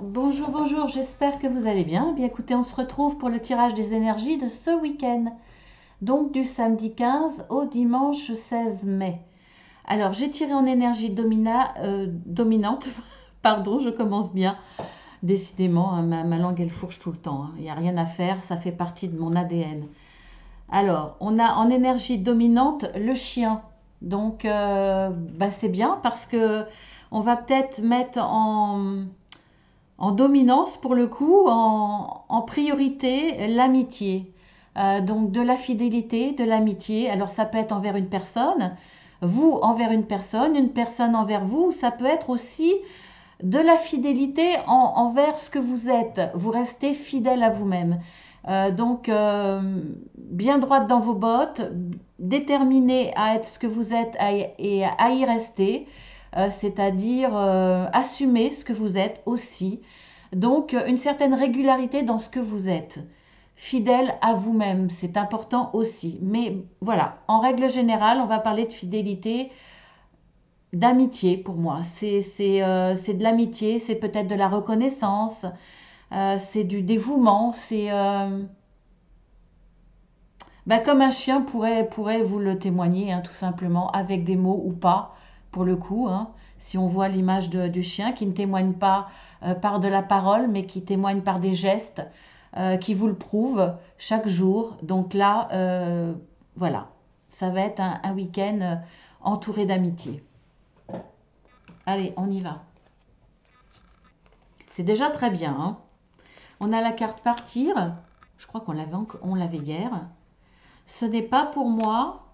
Bonjour, bonjour, j'espère que vous allez bien. Eh bien écoutez, on se retrouve pour le tirage des énergies de ce week-end, donc du samedi 15 au dimanche 16 mai. Alors j'ai tiré en énergie dominante, pardon, je commence bien. Décidément, hein, ma langue elle fourche tout le temps, hein. Il n'y a rien à faire, ça fait partie de mon ADN. Alors, on a en énergie dominante le chien. Donc, c'est bien parce que on va peut-être mettre en dominance pour le coup, en priorité, l'amitié. Donc de la fidélité, de l'amitié. Alors ça peut être envers vous envers une personne envers vous. Ça peut être aussi de la fidélité envers ce que vous êtes. Vous restez fidèle à vous-même. Bien droite dans vos bottes, déterminée à être ce que vous êtes et à y rester, c'est-à-dire assumer ce que vous êtes aussi. Donc, une certaine régularité dans ce que vous êtes. Fidèle à vous-même, c'est important aussi. Mais voilà, en règle générale, on va parler de fidélité, d'amitié pour moi. C'est de l'amitié, c'est peut-être de la reconnaissance, c'est du dévouement, comme un chien pourrait vous le témoigner, hein, tout simplement, avec des mots ou pas, pour le coup, hein. Si on voit l'image du chien qui ne témoigne pas par de la parole, mais qui témoigne par des gestes, qui vous le prouvent chaque jour. Donc là, voilà, ça va être un week-end entouré d'amitié. Allez, on y va. C'est déjà très bien, hein. On a la carte partir. Je crois on l'avait hier. Ce n'est pas pour moi,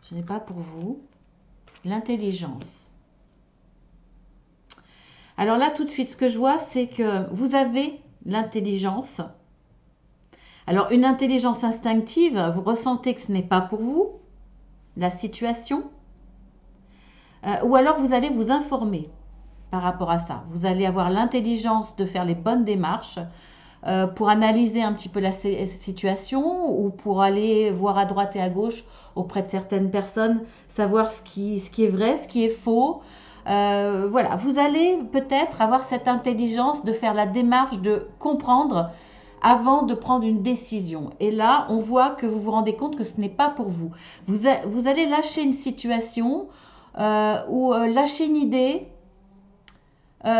ce n'est pas pour vous. L'intelligence. Alors là, tout de suite, ce que je vois, c'est que vous avez l'intelligence. Alors, une intelligence instinctive, vous ressentez que ce n'est pas pour vous, la situation. Ou alors, vous allez vous informer par rapport à ça. Vous allez avoir l'intelligence de faire les bonnes démarches pour analyser un petit peu la situation ou pour aller voir à droite et à gauche auprès de certaines personnes, savoir ce qui est vrai, ce qui est faux. Voilà, vous allez peut-être avoir cette intelligence de faire la démarche de comprendre avant de prendre une décision. Et là, on voit que vous vous rendez compte que ce n'est pas pour vous. Vous allez lâcher une situation ou lâcher une idée,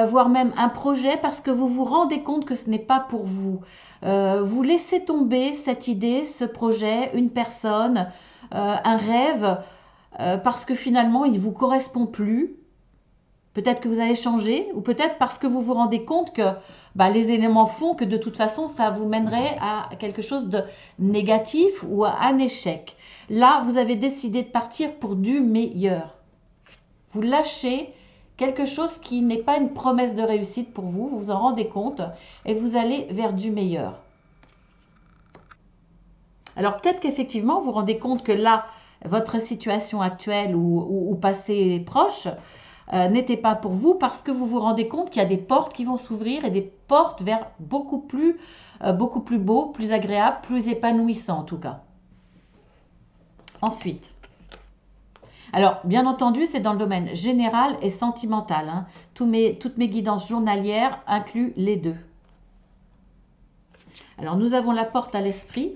voire même un projet, parce que vous vous rendez compte que ce n'est pas pour vous. Vous laissez tomber cette idée, ce projet, une personne, un rêve, parce que finalement, il ne vous correspond plus. Peut-être que vous allez changer, ou peut-être parce que vous vous rendez compte que les éléments font que de toute façon, ça vous mènerait à quelque chose de négatif ou à un échec. Là, vous avez décidé de partir pour du meilleur. Vous lâchez quelque chose qui n'est pas une promesse de réussite pour vous, vous vous en rendez compte et vous allez vers du meilleur. Alors peut-être qu'effectivement, vous vous rendez compte que là, votre situation actuelle ou passé proche n'était pas pour vous parce que vous vous rendez compte qu'il y a des portes qui vont s'ouvrir et des portes vers beaucoup plus beau, plus agréable, plus épanouissant en tout cas. Ensuite, alors, bien entendu, c'est dans le domaine général et sentimental, hein. Toutes mes guidances journalières incluent les deux. Alors, nous avons la porte à l'esprit,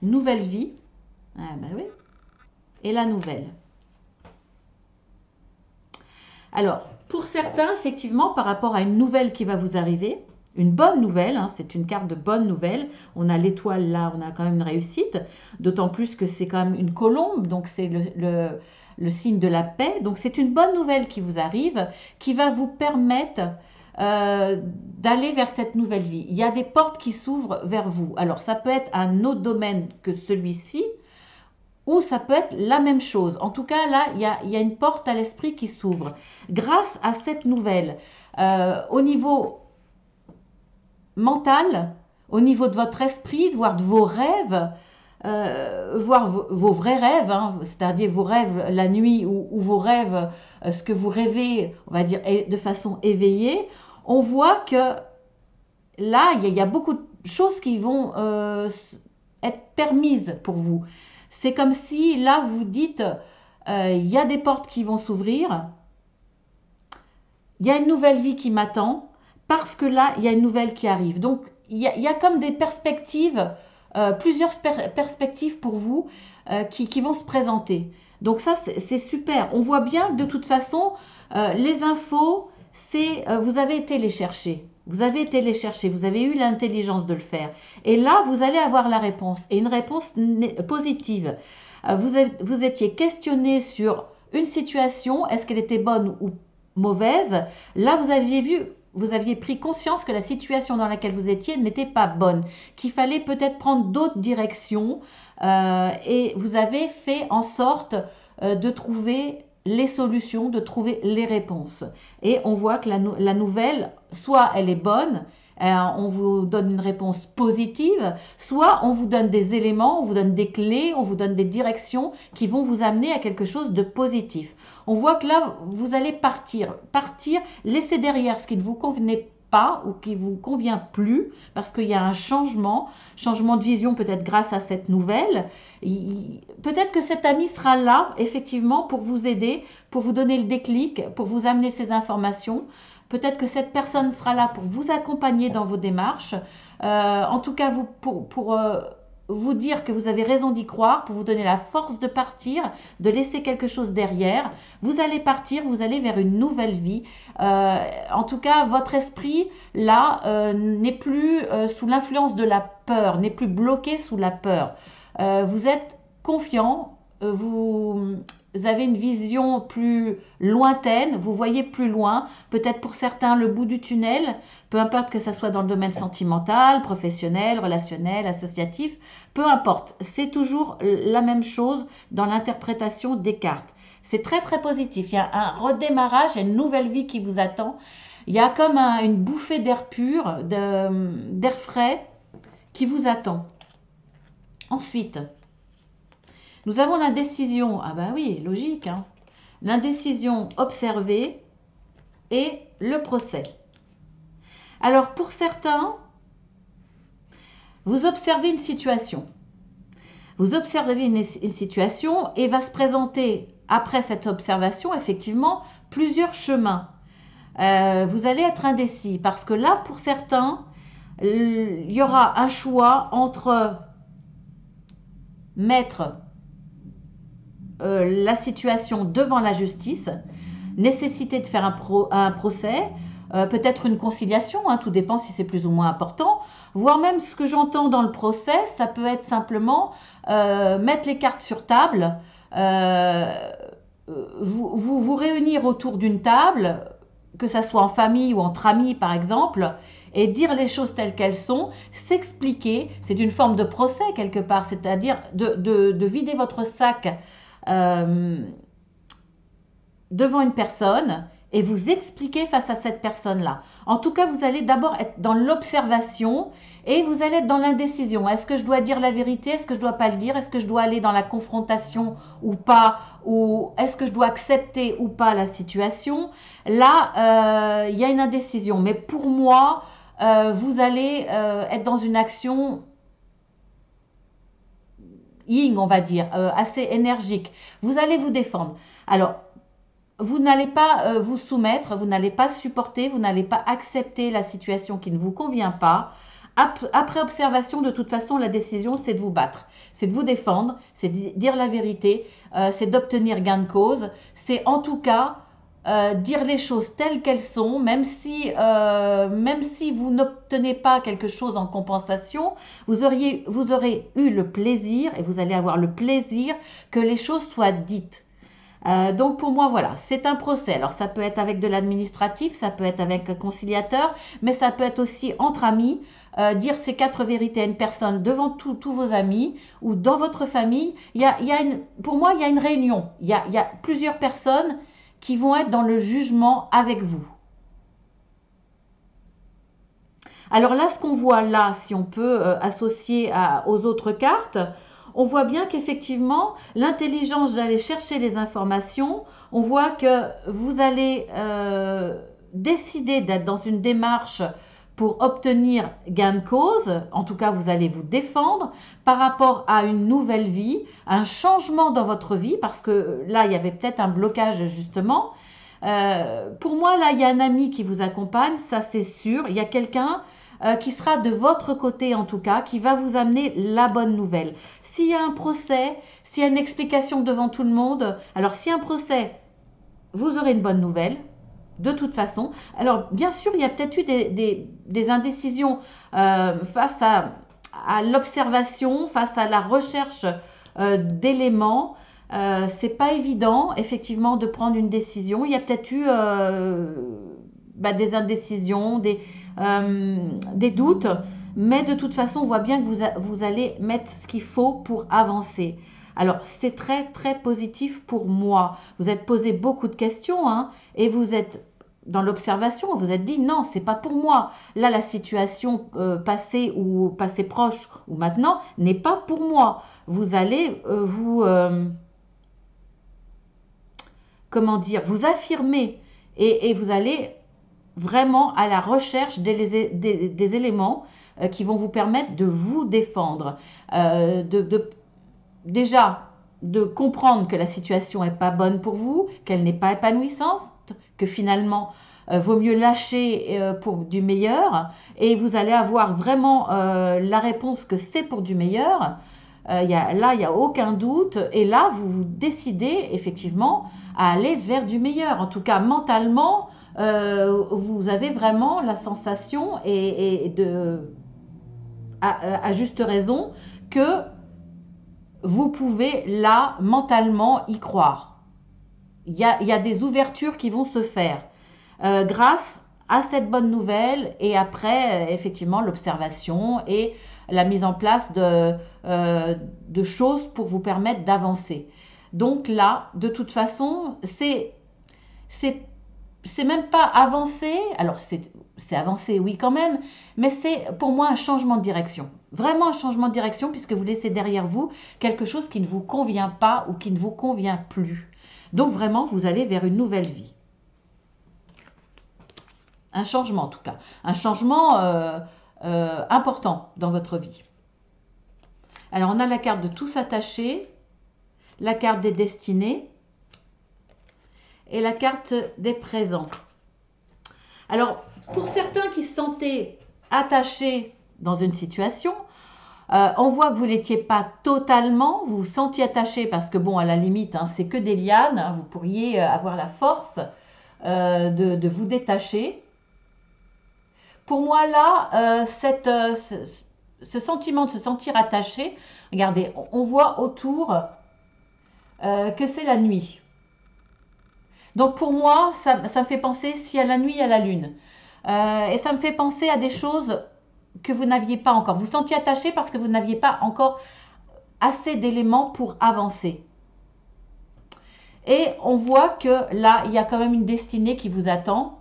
nouvelle vie, ah ben oui, et la nouvelle. Alors, pour certains, effectivement, par rapport à une nouvelle qui va vous arriver, une bonne nouvelle, hein, c'est une carte de bonne nouvelle. On a l'étoile là, on a quand même une réussite, d'autant plus que c'est quand même une colombe, donc c'est le signe de la paix. Donc c'est une bonne nouvelle qui vous arrive, qui va vous permettre d'aller vers cette nouvelle vie. Il y a des portes qui s'ouvrent vers vous. Alors ça peut être un autre domaine que celui-ci, ou ça peut être la même chose. En tout cas, là, il y a une porte à l'esprit qui s'ouvre. Grâce à cette nouvelle, au niveau mental, au niveau de votre esprit, voire de vos rêves, voir vos vrais rêves, hein, c'est-à-dire vos rêves la nuit ou vos rêves, ce que vous rêvez, on va dire, de façon éveillée, on voit que là, il y a beaucoup de choses qui vont être permises pour vous. C'est comme si là, vous dites, il y a des portes qui vont s'ouvrir, il y a une nouvelle vie qui m'attend, parce que là, il y a une nouvelle qui arrive. Donc, il y a comme des perspectives, plusieurs perspectives pour vous qui vont se présenter. Donc ça, c'est super. On voit bien que de toute façon, les infos, vous avez été les chercher. Vous avez été les chercher, vous avez eu l'intelligence de le faire. Et là, vous allez avoir la réponse, et une réponse positive. Vous étiez questionné sur une situation, est-ce qu'elle était bonne ou mauvaise? Là, vous aviez pris conscience que la situation dans laquelle vous étiez n'était pas bonne, qu'il fallait peut-être prendre d'autres directions, et vous avez fait en sorte de trouver les solutions, de trouver les réponses. Et on voit que la nouvelle, soit elle est bonne, on vous donne une réponse positive, soit on vous donne des éléments, on vous donne des clés, on vous donne des directions qui vont vous amener à quelque chose de positif. On voit que là, vous allez partir, laisser derrière ce qui ne vous convenait pas ou qui vous convient plus, parce qu'il y a un changement de vision peut-être grâce à cette nouvelle. Peut-être que cet ami sera là effectivement pour vous aider, pour vous donner le déclic, pour vous amener ces informations. Peut-être que cette personne sera là pour vous accompagner dans vos démarches. En tout cas, pour vous dire que vous avez raison d'y croire, pour vous donner la force de partir, de laisser quelque chose derrière. Vous allez partir, vous allez vers une nouvelle vie. En tout cas, votre esprit, là, n'est plus sous l'influence de la peur, n'est plus bloqué sous la peur. Vous êtes confiant, vous avez une vision plus lointaine, vous voyez plus loin, peut-être pour certains le bout du tunnel, peu importe que ça soit dans le domaine sentimental, professionnel, relationnel, associatif, peu importe, c'est toujours la même chose dans l'interprétation des cartes. C'est très très positif, il y a un redémarrage, une nouvelle vie qui vous attend, il y a comme une bouffée d'air pur, d'air frais qui vous attend. Ensuite, nous avons l'indécision. Ah bah oui, logique, hein. L'indécision observée et le procès. Alors pour certains, vous observez une situation. Vous observez une situation et va se présenter après cette observation effectivement plusieurs chemins. Vous allez être indécis parce que là pour certains, il y aura un choix entre mettre la situation devant la justice, nécessité de faire un procès, peut-être une conciliation, hein, tout dépend si c'est plus ou moins important, voire même ce que j'entends dans le procès, ça peut être simplement mettre les cartes sur table, vous réunir autour d'une table, que ça soit en famille ou entre amis par exemple, et dire les choses telles qu'elles sont, s'expliquer, c'est une forme de procès quelque part, c'est-à-dire de vider votre sac devant une personne et vous expliquer face à cette personne-là. En tout cas, vous allez d'abord être dans l'observation et vous allez être dans l'indécision. Est-ce que je dois dire la vérité? Est-ce que je dois pas le dire? Est-ce que je dois aller dans la confrontation ou pas? Ou est-ce que je dois accepter ou pas la situation? Là, il y a une indécision. Mais pour moi, vous allez être dans une action yin, on va dire, assez énergique. Vous allez vous défendre. Alors, vous n'allez pas vous soumettre, vous n'allez pas supporter, vous n'allez pas accepter la situation qui ne vous convient pas. Après observation, de toute façon, la décision, c'est de vous battre, c'est de vous défendre, c'est de dire la vérité, c'est d'obtenir gain de cause, c'est en tout cas dire les choses telles qu'elles sont, même si vous n'obtenez pas quelque chose en compensation, vous aurez eu le plaisir, et vous allez avoir le plaisir que les choses soient dites. Donc pour moi, voilà, c'est un procès. Alors ça peut être avec de l'administratif, ça peut être avec un conciliateur, mais ça peut être aussi entre amis, dire ces 4 vérités à une personne devant tous vos amis ou dans votre famille. Pour moi, il y a une réunion. Il y a plusieurs personnes qui vont être dans le jugement avec vous. Alors là, ce qu'on voit là, si on peut associer aux autres cartes, on voit bien qu'effectivement, l'intelligence d'aller chercher les informations, on voit que vous allez décider d'être dans une démarche pour obtenir gain de cause, en tout cas vous allez vous défendre par rapport à une nouvelle vie, un changement dans votre vie, parce que là il y avait peut-être un blocage justement, Pour moi, là, il y a un ami qui vous accompagne, ça c'est sûr. Il y a quelqu'un qui sera de votre côté en tout cas, qui va vous amener la bonne nouvelle. S'il y a un procès, s'il y a une explication devant tout le monde, alors s'il y a un procès, vous aurez une bonne nouvelle, de toute façon. Alors bien sûr, il y a peut-être eu des indécisions face à l'observation, face à la recherche d'éléments. C'est pas évident, effectivement, de prendre une décision. Il y a peut-être eu des indécisions, des doutes, mais de toute façon, on voit bien que vous allez mettre ce qu'il faut pour avancer. Alors, c'est très, très positif pour moi. Vous êtes posé beaucoup de questions, hein, et vous êtes dans l'observation, vous êtes dit non, c'est pas pour moi. Là, la situation passée ou passée proche ou maintenant n'est pas pour moi. Vous allez comment dire, vous affirmer et vous allez vraiment à la recherche des éléments qui vont vous permettre de vous défendre, déjà de comprendre que la situation n'est pas bonne pour vous, qu'elle n'est pas épanouissante, que finalement vaut mieux lâcher pour du meilleur, et vous allez avoir vraiment la réponse que c'est pour du meilleur. Là, il n'y a aucun doute, et là, vous vous décidez effectivement à aller vers du meilleur. En tout cas, mentalement, vous avez vraiment la sensation, à juste raison, que vous pouvez là, mentalement, y croire. Il y a des ouvertures qui vont se faire grâce à cette bonne nouvelle, et après, effectivement, l'observation et la mise en place de choses pour vous permettre d'avancer. Donc là, de toute façon, c'est même pas avancer, alors c'est avancer, oui quand même, mais c'est pour moi un changement de direction. Vraiment un changement de direction, puisque vous laissez derrière vous quelque chose qui ne vous convient pas ou qui ne vous convient plus. Donc vraiment, vous allez vers une nouvelle vie. Un changement en tout cas. Un changement important dans votre vie. Alors on a la carte de tous attachés, la carte des destinées et la carte des présents. Alors, pour certains qui se sentaient attachés dans une situation, on voit que vous n'étiez pas totalement, vous vous sentiez attaché parce que bon, à la limite, hein, c'est que des lianes, hein, vous pourriez avoir la force de vous détacher. Pour moi, là, ce sentiment de se sentir attaché, regardez, on voit autour que c'est la nuit. Donc pour moi, ça me fait penser, s'il y a la nuit, il y a la lune. Et ça me fait penser à des choses que vous n'aviez pas encore. Vous sentiez attaché parce que vous n'aviez pas encore assez d'éléments pour avancer. Et on voit que là, il y a quand même une destinée qui vous attend,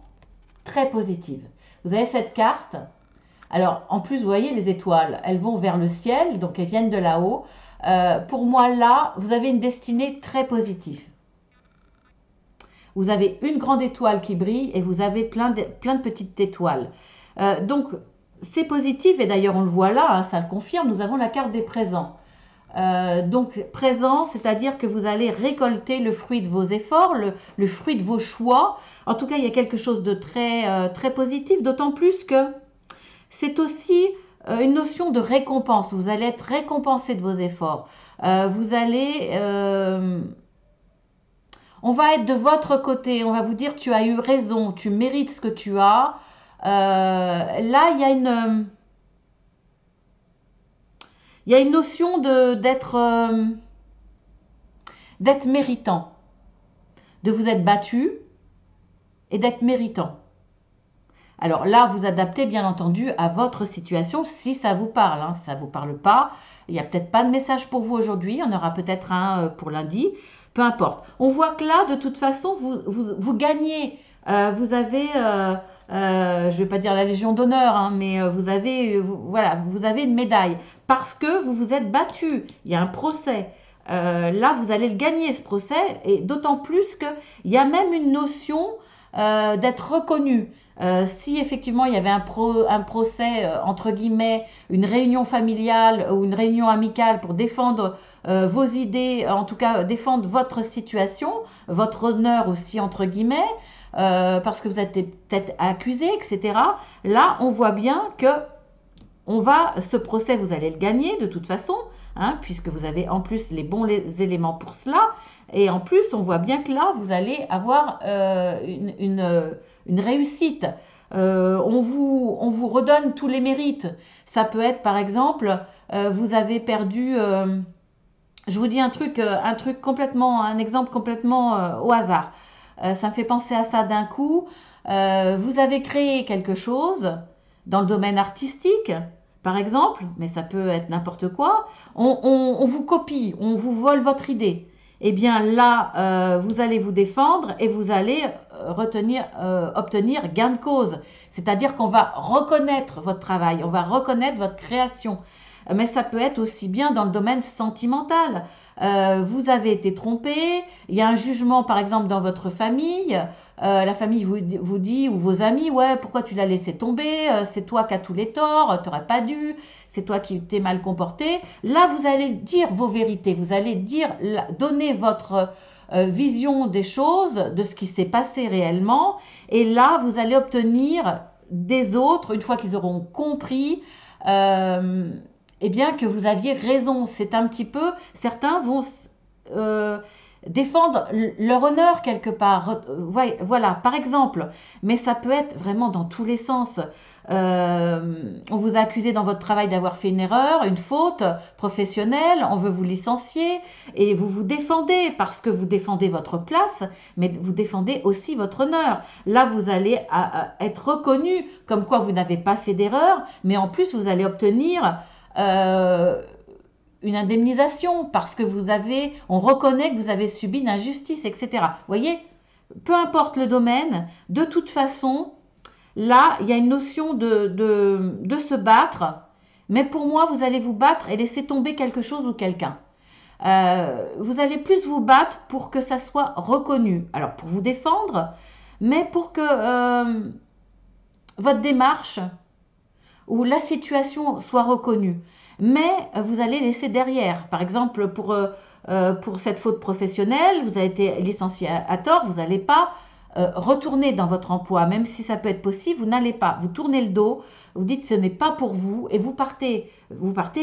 très positive. Vous avez cette carte. Alors, en plus, vous voyez les étoiles, elles vont vers le ciel, donc elles viennent de là-haut. Pour moi, là, vous avez une destinée très positive. Vous avez une grande étoile qui brille et vous avez plein de petites étoiles. Donc, c'est positif, et d'ailleurs, on le voit là, hein, ça le confirme, nous avons la carte des présents. Donc, présent, c'est-à-dire que vous allez récolter le fruit de vos efforts, le fruit de vos choix. En tout cas, il y a quelque chose de très positif, d'autant plus que c'est aussi une notion de récompense. Vous allez être récompensé de vos efforts. Vous allez... on va être de votre côté. On va vous dire, tu as eu raison, tu mérites ce que tu as. Là, il y a une notion d'être méritant. De vous être battu et d'être méritant. Alors là, vous adaptez bien entendu à votre situation si ça vous parle. Hein. Si ça ne vous parle pas, il n'y a peut-être pas de message pour vous aujourd'hui. Il y en aura peut-être un pour lundi. Peu importe. On voit que là, de toute façon, vous gagnez. Vous avez, je ne vais pas dire la Légion d'honneur, hein, mais vous avez une médaille. Parce que vous vous êtes battu. Il y a un procès. Là, vous allez le gagner, ce procès. Et d'autant plus qu'il y a même une notion d'être reconnu. Si effectivement il y avait un procès, entre guillemets, une réunion familiale ou une réunion amicale pour défendre vos idées, en tout cas défendre votre situation, votre honneur aussi, entre guillemets, parce que vous êtes peut-être accusé, etc. Là, on voit bien que ce procès, vous allez le gagner de toute façon, hein, puisque vous avez en plus les éléments pour cela. Et en plus, on voit bien que là, vous allez avoir une réussite. On vous redonne tous les mérites. Ça peut être, par exemple, vous avez perdu... je vous dis un truc complètement, un exemple complètement au hasard. Ça me fait penser à ça d'un coup. Vous avez créé quelque chose dans le domaine artistique, par exemple, mais ça peut être n'importe quoi. On vous copie, on vous vole votre idée. Eh bien là, vous allez vous défendre et vous allez obtenir gain de cause. C'est-à-dire qu'on va reconnaître votre travail, on va reconnaître votre création. Mais ça peut être aussi bien dans le domaine sentimental. Vous avez été trompé, il y a un jugement par exemple dans votre famille, la famille vous dit, ou vos amis, ouais, pourquoi tu l'as laissé tomber, c'est toi qui as tous les torts, tu n'aurais pas dû, c'est toi qui t'es mal comporté. Là, vous allez dire vos vérités, vous allez donner votre vision des choses, de ce qui s'est passé réellement, et là, vous allez obtenir des autres, une fois qu'ils auront compris, eh bien que vous aviez raison. C'est un petit peu, certains vont défendre leur honneur quelque part. Voilà, par exemple. Mais ça peut être vraiment dans tous les sens. On vous a accusé dans votre travail d'avoir fait une erreur, une faute professionnelle, on veut vous licencier et vous vous défendez parce que vous défendez votre place, mais vous défendez aussi votre honneur. Là, vous allez être reconnu comme quoi vous n'avez pas fait d'erreur, mais en plus, vous allez obtenir une indemnisation parce que on reconnaît que vous avez subi une injustice, etc. Vous voyez, peu importe le domaine, de toute façon, là, il y a une notion de se battre, mais pour moi, vous allez vous battre et laisser tomber quelque chose ou quelqu'un. Vous allez plus vous battre pour que ça soit reconnu. Alors, pour vous défendre, mais pour que votre démarche ou la situation soit reconnue. Mais vous allez laisser derrière. Par exemple, pour cette faute professionnelle, vous avez été licencié à tort, vous n'allez pas retourner dans votre emploi, même si ça peut être possible, vous n'allez pas. Vous tournez le dos, vous dites ce n'est pas pour vous et vous partez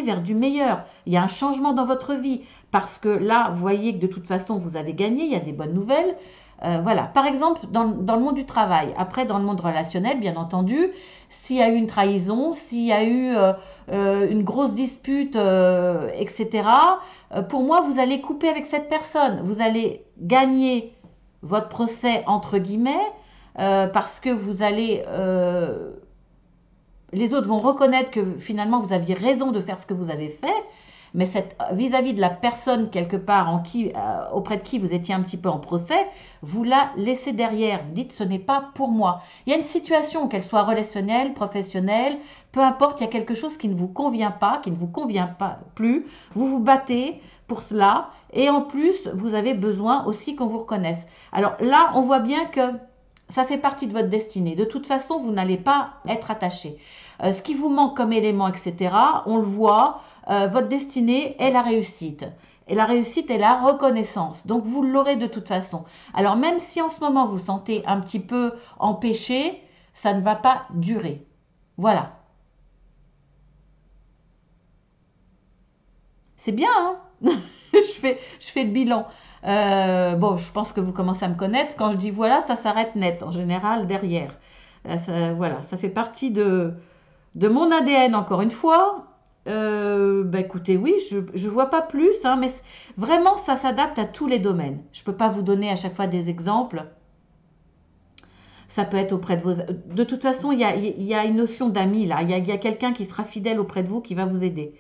vers du meilleur. Il y a un changement dans votre vie parce que là, vous voyez que de toute façon, vous avez gagné, il y a des bonnes nouvelles. Voilà. Par exemple, dans le monde du travail, après dans le monde relationnel, bien entendu, s'il y a eu une trahison, s'il y a eu une grosse dispute, etc., pour moi, vous allez couper avec cette personne. Vous allez gagner votre procès, entre guillemets, parce que les autres vont reconnaître que finalement, vous aviez raison de faire ce que vous avez fait. Mais vis-à-vis de la personne quelque part auprès de qui vous étiez un petit peu en procès, vous la laissez derrière. Vous dites ce n'est pas pour moi. Il y a une situation, qu'elle soit relationnelle, professionnelle, peu importe, il y a quelque chose qui ne vous convient pas, qui ne vous convient pas plus. Vous vous battez pour cela et en plus, vous avez besoin aussi qu'on vous reconnaisse. Alors là, on voit bien que ça fait partie de votre destinée. De toute façon, vous n'allez pas être attaché. Ce qui vous manque comme élément, etc., on le voit, votre destinée est la réussite. Et la réussite est la reconnaissance. Donc, vous l'aurez de toute façon. Alors, même si en ce moment, vous sentez un petit peu empêché, ça ne va pas durer. Voilà. C'est bien, hein? je fais le bilan. Bon, je pense que vous commencez à me connaître. Quand je dis voilà, ça s'arrête net, en général, derrière. Voilà, ça fait partie de mon ADN, encore une fois. Bah écoutez, oui, je vois pas plus, hein, mais vraiment, ça s'adapte à tous les domaines. Je peux pas vous donner à chaque fois des exemples. Ça peut être auprès de vos... De toute façon, il y a une notion d'amis, là. Il y a quelqu'un qui sera fidèle auprès de vous, qui va vous aider.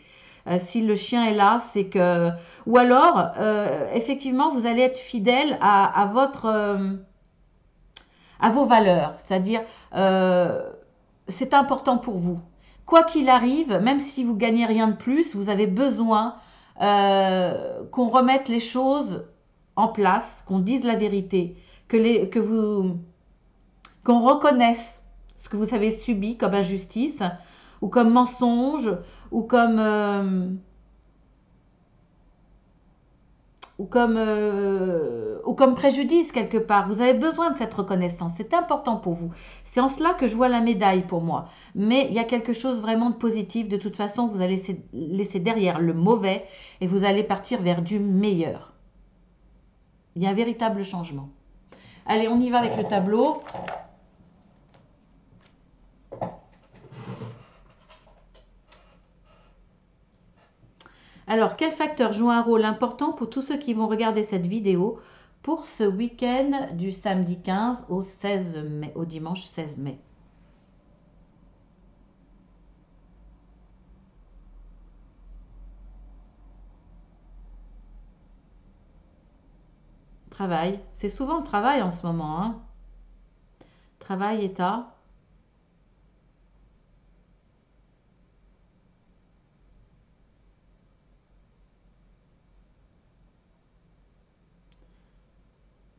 Si le chien est là, c'est que... Ou alors, effectivement, vous allez être fidèle à vos valeurs. C'est-à-dire, c'est important pour vous. Quoi qu'il arrive, même si vous gagnez rien de plus, vous avez besoin qu'on remette les choses en place, qu'on dise la vérité, que vous qu'on reconnaisse ce que vous avez subi comme injustice, ou comme mensonge, ou comme, ou comme préjudice quelque part. Vous avez besoin de cette reconnaissance, c'est important pour vous. C'est en cela que je vois la médaille pour moi. Mais il y a quelque chose vraiment de positif. De toute façon, vous allez laisser derrière le mauvais et vous allez partir vers du meilleur. Il y a un véritable changement. Allez, on y va avec le tableau. Alors, quel facteur joue un rôle important pour tous ceux qui vont regarder cette vidéo pour ce week-end du samedi 15 au 16 mai, au dimanche 16 mai? Travail. C'est souvent le travail en ce moment, hein. Travail, état.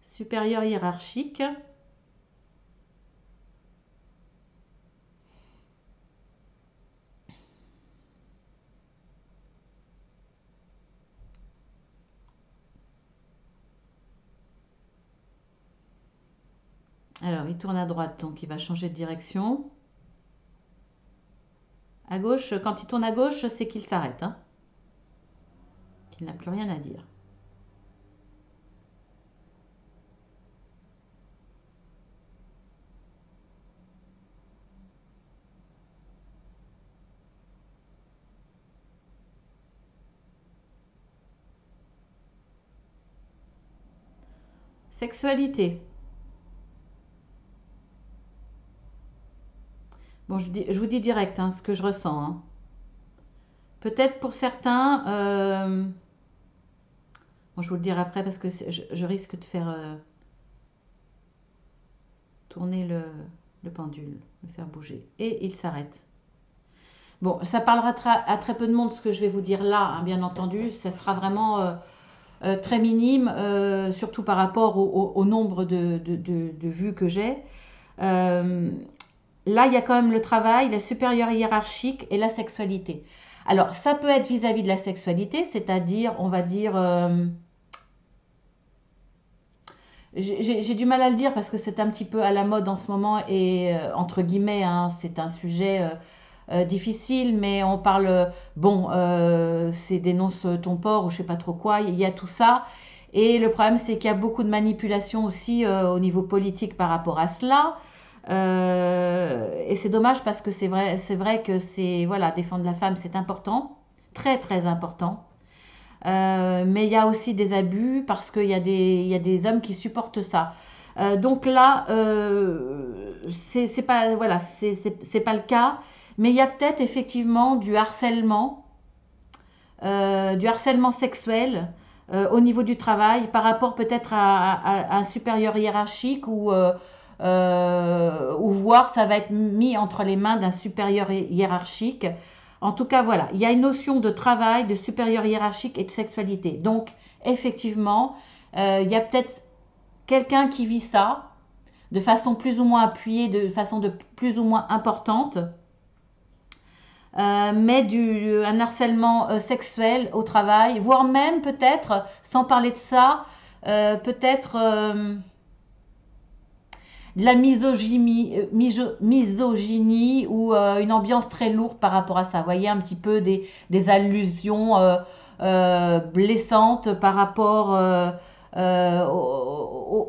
Supérieur hiérarchique. Alors, il tourne à droite, donc il va changer de direction. À gauche, quand il tourne à gauche, c'est qu'il s'arrête, hein. Qu'il n'a plus rien à dire. Sexualité. Bon, je vous dis direct, hein, ce que je ressens, hein. Peut-être pour certains, bon, je vous le dirai après parce que je risque de faire tourner le pendule, le faire bouger. Et il s'arrête. Bon, ça parlera à très peu de monde ce que je vais vous dire là, hein, bien entendu. Ça sera vraiment très minime, surtout par rapport au nombre de vues que j'ai. Là, il y a quand même le travail, la supérieure hiérarchique et la sexualité. Alors, ça peut être vis-à-vis de la sexualité, c'est-à-dire, on va dire, j'ai du mal à le dire parce que c'est un petit peu à la mode en ce moment et entre guillemets, hein, c'est un sujet difficile, mais on parle, bon, c'est dénonce ton porc ou je sais pas trop quoi, il y a tout ça. Et le problème, c'est qu'il y a beaucoup de manipulation aussi au niveau politique par rapport à cela. Et c'est dommage parce que c'est vrai que c'est, voilà, défendre la femme, c'est important, très très important. Mais il y a aussi des abus parce qu'il il y a des hommes qui supportent ça. Donc là, c'est pas, voilà, c'est pas le cas. Mais il y a peut-être effectivement du harcèlement sexuel au niveau du travail par rapport peut-être à un supérieur hiérarchique ou voir ça va être mis entre les mains d'un supérieur hiérarchique. En tout cas, voilà, il y a une notion de travail, de supérieur hiérarchique et de sexualité. Donc, effectivement, il y a peut-être quelqu'un qui vit ça de façon plus ou moins appuyée, de façon plus ou moins importante, mais un harcèlement sexuel au travail, voire même peut-être, sans parler de ça, peut-être de la misogynie ou une ambiance très lourde par rapport à ça. Vous voyez un petit peu des allusions blessantes par rapport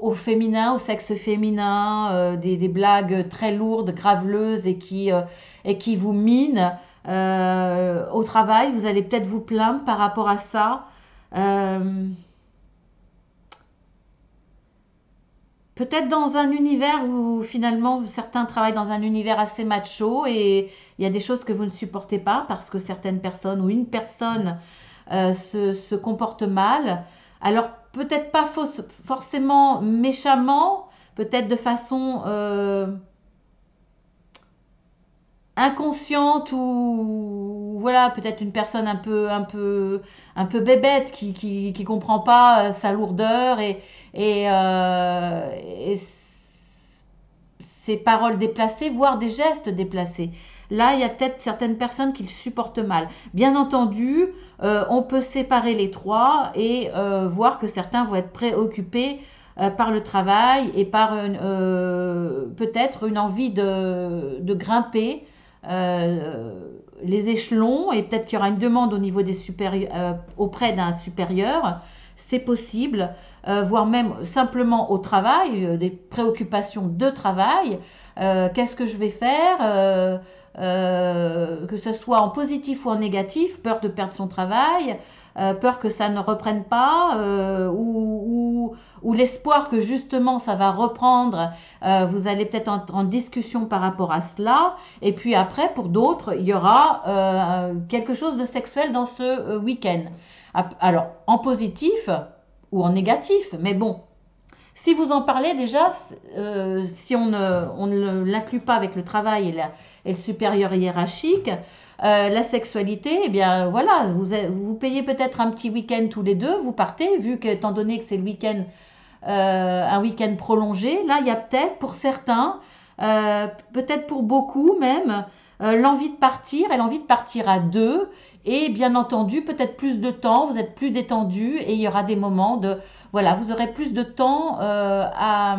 au féminin, au sexe féminin, des blagues très lourdes, graveleuses et qui vous minent. Au travail, vous allez peut-être vous plaindre par rapport à ça. Euh, Peut-être dans un univers où finalement certains travaillent dans un univers assez macho et il y a des choses que vous ne supportez pas parce que certaines personnes ou une personne se comporte mal. Alors peut-être pas forcément méchamment, peut-être de façon inconsciente ou voilà peut-être une personne un peu bébête qui comprend pas sa lourdeur et ces paroles déplacées, voire des gestes déplacés. Là, il y a peut-être certaines personnes qui le supportent mal. Bien entendu, on peut séparer les trois et voir que certains vont être préoccupés par le travail et par peut-être une envie de grimper les échelons, et peut-être qu'il y aura une demande au niveau des auprès d'un supérieur. C'est possible, voire même simplement au travail, des préoccupations de travail. Qu'est-ce que je vais faire que ce soit en positif ou en négatif, peur de perdre son travail, peur que ça ne reprenne pas, ou l'espoir que justement ça va reprendre. Vous allez peut-être en discussion par rapport à cela. Et puis après, pour d'autres, il y aura quelque chose de sexuel dans ce week-end. Alors, en positif ou en négatif, mais bon. Si vous en parlez déjà, si on ne l'inclut pas avec le travail et le supérieur hiérarchique, la sexualité, eh bien voilà, vous payez peut-être un petit week-end tous les deux, vous partez, vu que, étant donné que c'est le week-end, un week-end prolongé, là il y a peut-être pour certains, peut-être pour beaucoup même, l'envie de partir et l'envie de partir à deux, et bien entendu peut-être plus de temps, vous êtes plus détendu et il y aura des moments de, voilà, vous aurez plus de temps à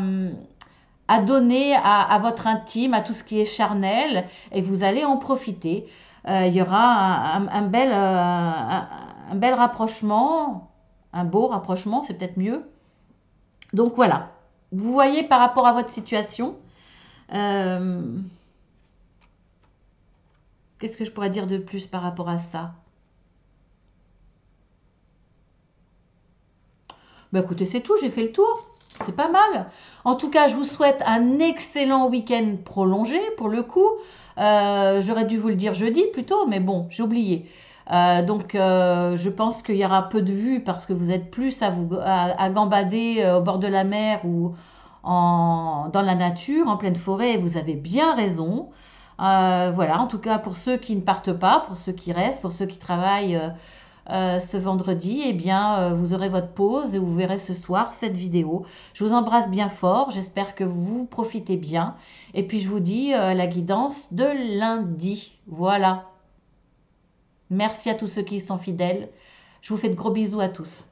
donner à votre intime, à tout ce qui est charnel, et vous allez en profiter. Il y aura un bel rapprochement, un beau rapprochement, c'est peut-être mieux. Donc voilà, vous voyez par rapport à votre situation. Qu'est-ce que je pourrais dire de plus par rapport à ça? Bah écoutez, c'est tout, j'ai fait le tour. C'est pas mal. En tout cas, je vous souhaite un excellent week-end prolongé pour le coup. J'aurais dû vous le dire jeudi plutôt, mais bon, j'ai oublié. Donc, je pense qu'il y aura peu de vues parce que vous êtes plus à gambader au bord de la mer ou dans la nature, en pleine forêt. Et vous avez bien raison. Voilà, en tout cas, pour ceux qui ne partent pas, pour ceux qui restent, pour ceux qui travaillent ce vendredi, eh bien, vous aurez votre pause et vous verrez ce soir cette vidéo. Je vous embrasse bien fort. J'espère que vous profitez bien. Et puis, je vous dis la guidance de lundi. Voilà. Merci à tous ceux qui sont fidèles. Je vous fais de gros bisous à tous.